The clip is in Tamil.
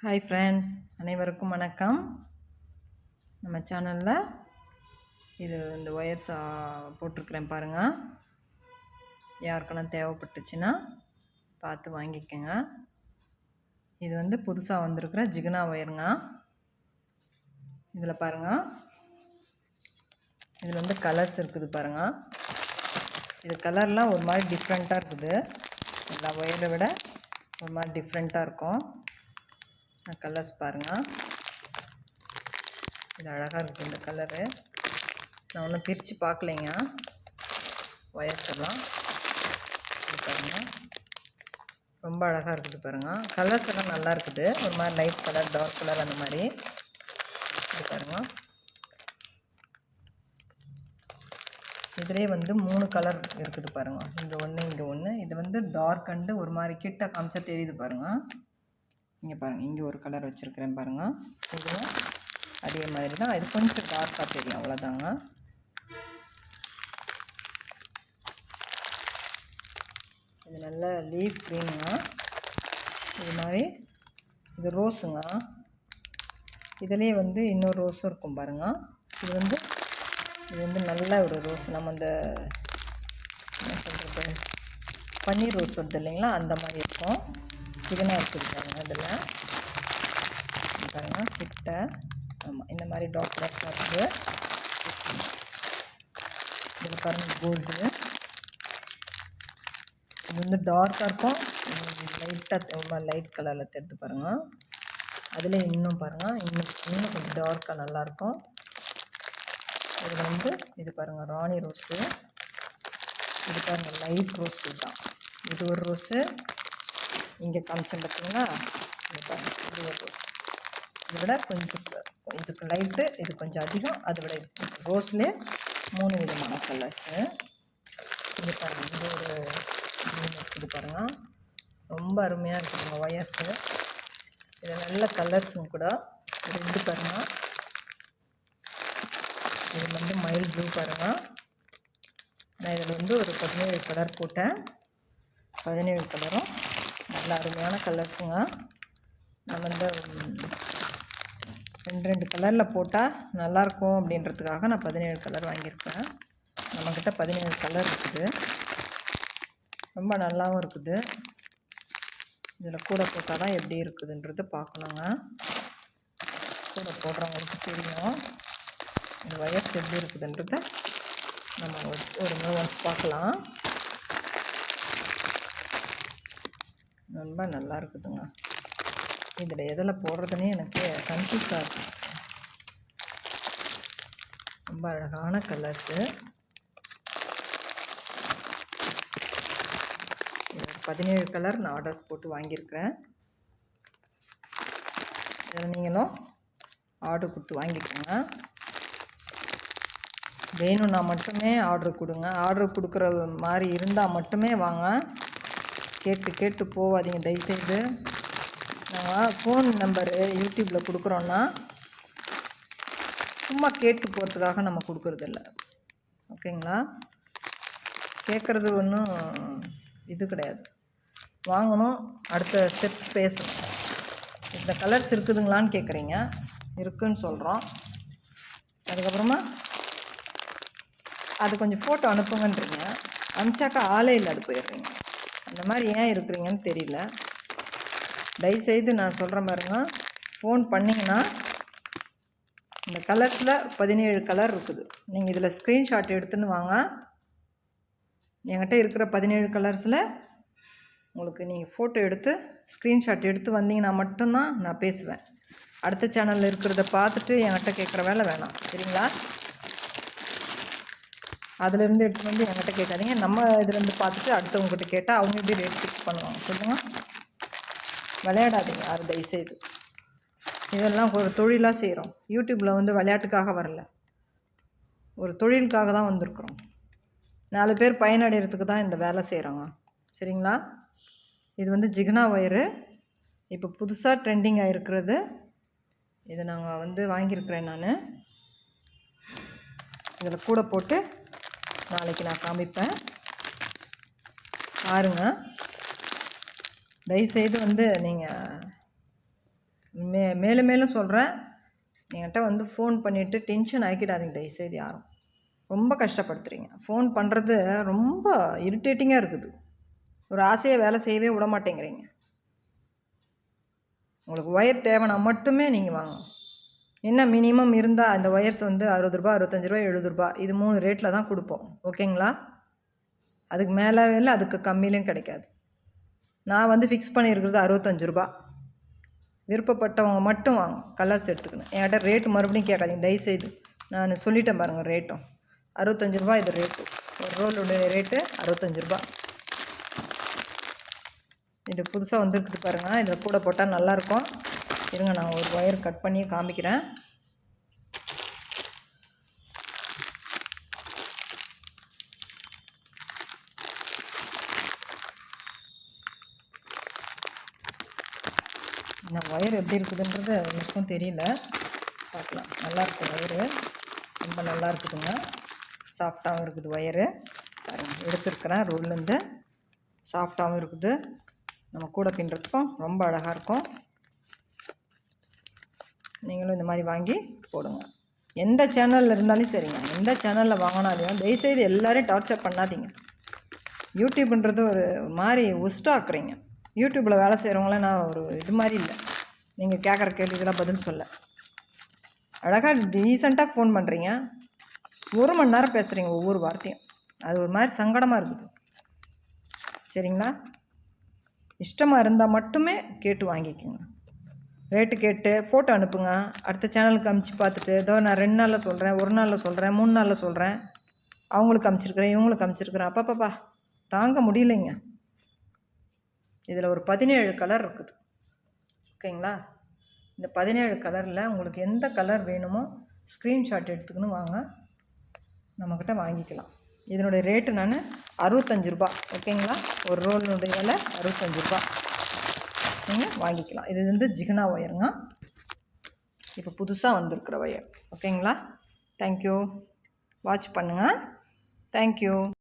ஹாய் ஃப்ரெண்ட்ஸ், அனைவருக்கும் வணக்கம். நம்ம சேனலில் இந்த ஒயர்ஸ் போட்டிருக்கிறேன் பாருங்கள். யாருக்கெல்லாம் தேவைப்பட்டுச்சுன்னா பார்த்து வாங்கிக்கோங்க. இது புதுசாக வந்திருக்கிற ஜிகினா ஒயருங்க. இதில் பாருங்கள், இதில் கலர்ஸ் இருக்குது பாருங்கள். இது கலர்லாம் ஒரு மாதிரி டிஃப்ரெண்ட்டாக இருக்குது. எல்லா ஒயரை விட ஒரு மாதிரி டிஃப்ரெண்ட்டாக இருக்கும். கலர்ஸ் பாருங்கள், இது அழகாக இருக்குது. இந்த கலரு நான் ஒன்றும் பிரித்து பார்க்கலைங்க. ஒயர்ஸ் எல்லாம் பாருங்கள், ரொம்ப அழகாக இருக்குது பாருங்கள். கலர்ஸ் எல்லாம் நல்லா இருக்குது. ஒரு மாதிரி லைட் கலர், டார்க் கலர், அந்த மாதிரி இது பாருங்கள். இதிலே 3 கலர் இருக்குது பாருங்கள். இங்கே ஒன்று, இங்கே ஒன்று. இது டார்க் அண்டு ஒரு மாதிரி கிட்ட காமிச்சா தெரியுது பாருங்கள். இங்கே பாருங்கள், இங்கே ஒரு கலர் வச்சுருக்கிறேன் பாருங்கள். இதுவும் அதே மாதிரி தான். இது கொஞ்சம் டார்க்காக தெரியும், அவ்வளோதாங்க. இது நல்ல லீஃப் க்ரீனுங்க. இது மாதிரி இது ரோஸுங்க. இதிலே இன்னொரு ரோஸும் இருக்கும் பாருங்கள். இது நல்ல ஒரு ரோஸ். நம்ம அந்த என்ன சொல்கிறது, பன்னீர் ரோஸ் வருது இல்லைங்களா, அந்த மாதிரி இருக்கும். இதுனா இருக்குது பாருங்கள். இதில் பாருங்கள் கிட்ட, ஆமாம், இந்த மாதிரி டாட் டாட்ஸ்லாம் இருக்குது. இதில் பாருங்கள் கோல்டு. இது டார்க்காக இருக்கும், லைட்டாக ரொம்ப லைட் கலரில் தெரிஞ்சு பாருங்கள். அதில் இன்னும் பாருங்கள், இன்னும் கொஞ்சம் டார்க்காக நல்லாயிருக்கும். இதில் இது பாருங்கள் ராணி ரோஸு. இது பாருங்கள் லைட் ரோஸு தான். இது ஒரு ரோஸு. இங்கே காமிச்சேன் பார்த்தீங்களா, இது பாருங்கள், இது ஒரு ரோஸ். இதை விட கொஞ்சம் இதுக்கு லைட்டு, இது கொஞ்சம் அதிகம். அதை விட ரோஸ்லேயே 3 விதமான கலர்ஸு. இது பாருங்கள், இது ஒரு இருக்குது பாருங்கள். ரொம்ப அருமையாக இருக்குதுங்க ஒயர்ஸு. இது நல்ல கலர்ஸும் கூட. இது பாருங்கள், இது மைல் ப்ளூ பாருங்கள். நான் இதில் ஒரு 17 கலர் போட்டேன். 17 கலரும் நல்ல அருமையான கலர்ஸுங்க. நான் 2 கலரில் போட்டால் நல்லாயிருக்கும் அப்படின்றதுக்காக நான் 17 கலர் வாங்கியிருக்கேன். நம்மக்கிட்ட 17 கலர் இருக்குது. ரொம்ப நல்லாவும் இருக்குது. இதில் கூட போட்டால் தான் எப்படி இருக்குதுன்றது பார்க்கணுங்க. கூட போடுறவங்களுக்கு தெரியும் இந்த ஒயர்ஸ் எப்படி இருக்குதுன்றத. நம்ம ஒரு ஒன்ஸ் பார்க்கலாம். ரொம்ப நல்லா இருக்குதுங்க. இதில் எதில் போடுறதுனே எனக்கு கன்ஃபியூஸாக இருக்குது. ரொம்ப அழகான கலர்ஸு. 17 கலர் நான் ஆர்டர்ஸ் போட்டு வாங்கியிருக்கிறேன். இதில் நீங்களும் ஆர்டர் கொடுத்து வாங்கிக்கோங்க. வேணும்னா மட்டுமே ஆர்டர் கொடுங்க. ஆர்டர் கொடுக்குற மாதிரி இருந்தால் மட்டுமே வாங்க. கேட்டு போகாதீங்க தயவுசெய்து. நாங்கள் ஃபோன் நம்பரு யூடியூப்பில் கொடுக்குறோன்னா சும்மா கேட்டு போகிறதுக்காக நம்ம கொடுக்குறதில்ல, ஓகேங்களா? கேட்குறது ஒன்றும் இது கிடையாது. வாங்கணும், அடுத்த ஸ்டெப்ஸ் பேசணும். இந்த கலர்ஸ் இருக்குதுங்களான்னு கேட்குறீங்க, இருக்குதுன்னு சொல்கிறோம். அதுக்கப்புறமா அது கொஞ்சம் ஃபோட்டோ அனுப்புங்கன்றீங்க. அனுப்பிச்சாக்கா ஆளே இல்லாது போயிடுறீங்க. அந்த மாதிரி ஏன் இருக்கிறீங்கன்னு தெரியல. தயவுசெய்து நான் சொல்கிறேன் பாருங்க, ஃபோன் பண்ணிங்கன்னா இந்த கலர்ஸில் 17 கலர் இருக்குது. நீங்கள் இதில் ஸ்க்ரீன்ஷாட் எடுத்துன்னு வாங்க. என்கிட்ட இருக்கிற 17 கலர்ஸில் உங்களுக்கு நீங்கள் ஃபோட்டோ எடுத்து ஸ்க்ரீன்ஷாட் எடுத்து வந்தீங்கன்னா மட்டும்தான் நான் பேசுவேன். அடுத்த சேனலில் இருக்கிறத பார்த்துட்டு என்கிட்ட கேட்குற வேலை வேணாம், சரிங்களா? அதிலேருந்து எடுத்துகிட்டு வந்து என்கிட்ட கேட்காதீங்க. நம்ம இதுலேருந்து பார்த்துட்டு அடுத்தவங்ககிட்ட கேட்டால் அவங்க எப்படி ரேட் ஃபிக்ஸ் பண்ணுவாங்க சொல்லுங்கள்? விளையாடாதீங்க யாரும் தயவுசெய்து. இதெல்லாம் ஒரு தொழிலாக செய்கிறோம். யூடியூப்பில் விளையாட்டுக்காக வரல, ஒரு தொழிலுக்காக தான் வந்திருக்குறோம். 4 பேர் பயனடைகிறதுக்கு தான் இந்த வேலை செய்கிறாங்க, சரிங்களா? இது ஜிகினா ஒயரு. இப்போ புதுசாக ட்ரெண்டிங் ஆகிருக்கிறது. இதை நாங்கள் வாங்கியிருக்கிறேன் நான். இதில் கூட போட்டு நாளைக்கு நான் காமிப்பேன் பாருங்கள். தயவுசெய்து நீங்கள் மேலும் மேலும் சொல்கிறேன், என்கிட்ட வந்து ஃபோன் பண்ணிவிட்டு டென்ஷன் ஆக்கிடாதீங்க தயவுசெய்து யாரும். ரொம்ப கஷ்டப்படுத்துகிறீங்க. ஃபோன் பண்ணுறது ரொம்ப இரிட்டேட்டிங்காக இருக்குது. ஒரு ஆசையாக வேலை செய்யவே விட மாட்டேங்கிறீங்க. உங்களுக்கு ஒயர் தேவைன்னா மட்டுமே நீங்கள் வாங்க. என்ன மினிமம் இருந்தால் அந்த ஒயர்ஸ் வந்து 60 ரூபா, 65 ரூபா, 70 ரூபா, இது 3 ரேட்டில் தான் கொடுப்போம். ஓகேங்களா? அதுக்கு மேலே இல்லை, அதுக்கு கம்மியிலையும் கிடைக்காது. நான் வந்து ஃபிக்ஸ் பண்ணியிருக்கிறது 65 ரூபா. விருப்பப்பட்டவங்க மட்டும் வாங்க, கலர்ஸ் எடுத்துக்கணும். என்கிட்ட ரேட்டு மறுபடியும் கேட்காதீங்க தயவுசெய்து. நான் சொல்லிட்டேன் பாருங்கள் ரேட்டும். 65 ரூபா இது ரேட்டு. ஒரு ரோலுடைய ரேட்டு 65 ரூபா. இது புதுசாக வந்துருக்குது பாருங்கள். இதில் கூட போட்டால் நல்லாயிருக்கும். இருங்க, நான் ஒரு ஒயர் கட் பண்ணி காமிக்கிறேன். இந்த ஒயர் எப்படி இருக்குதுன்றது எனக்கும் தெரியல, பார்க்கலாம். நல்லாயிருக்கும் ஒயரு, ரொம்ப நல்லா இருக்குதுங்க. சாஃப்டாகவும் இருக்குது ஒயரு. பாருங்கள், எடுத்துருக்கிறேன் ரோல்லேருந்து. சாஃப்டாகவும் இருக்குது. நம்ம கூட பின்னுறதுக்கும் ரொம்ப அழகாக இருக்கும். நீங்களும் இந்த மாதிரி வாங்கி போடுங்க. எந்த சேனலில் இருந்தாலும் சரிங்க, எந்த சேனலில் வாங்கினாலையும் தயவுசெய்து எல்லோரையும் டார்ச்சர் பண்ணாதீங்க. யூடியூப்ன்றது ஒரு மாதிரி உஸ்டாக்குறீங்க. யூடியூப்பில் வேலை செய்கிறவங்களாம் நான் ஒரு இது மாதிரி இல்லை. நீங்கள் கேட்குற கேள்விக்கெல்லாம் பதில் சொல்ல அழகாக டீசெண்டாக ஃபோன் பண்ணுறீங்க. 1 மணி நேரம் பேசுகிறீங்க ஒவ்வொரு வார்த்தையும். அது ஒரு மாதிரி சங்கடமாக இருக்குது. சரிங்களா? இஷ்டமாக இருந்தால் மட்டுமே கேட்டு வாங்கிக்கோங்க. ரேட்டு கேட்டு ஃபோட்டோ அனுப்புங்க. அடுத்த சேனலுக்கு அமுச்சு பார்த்துட்டு, ஏதோ நான் 2 நாளில் சொல்கிறேன், 1 நாளில் சொல்கிறேன், 3 நாளில் சொல்கிறேன், அவங்களுக்கு அமுச்சிருக்கிறேன், இவங்களுக்கு அமுச்சிருக்கிறேன். அப்பப்பா தாங்க முடியலைங்க. இதில் ஒரு 17 கலர் இருக்குது. ஓகேங்களா? இந்த 17 கலரில் உங்களுக்கு எந்த கலர் வேணுமோ ஸ்க்ரீன்ஷாட் எடுத்துக்கின்னு வாங்க, நம்மக்கிட்ட வாங்கிக்கலாம். இதனுடைய ரேட்டு நான் 65 ரூபா. ஓகேங்களா? ஒரு ரோலினுடைய விலை 65 ரூபா. நீங்கள் வாங்கிக்கலாம். இது வந்து ஜிகினா ஒயருங்க. இப்போ புதுசாக வந்திருக்கிற ஒயர். ஓகேங்களா? தேங்க்யூ. வாட்ச் பண்ணுங்கள். தேங்க்யூ.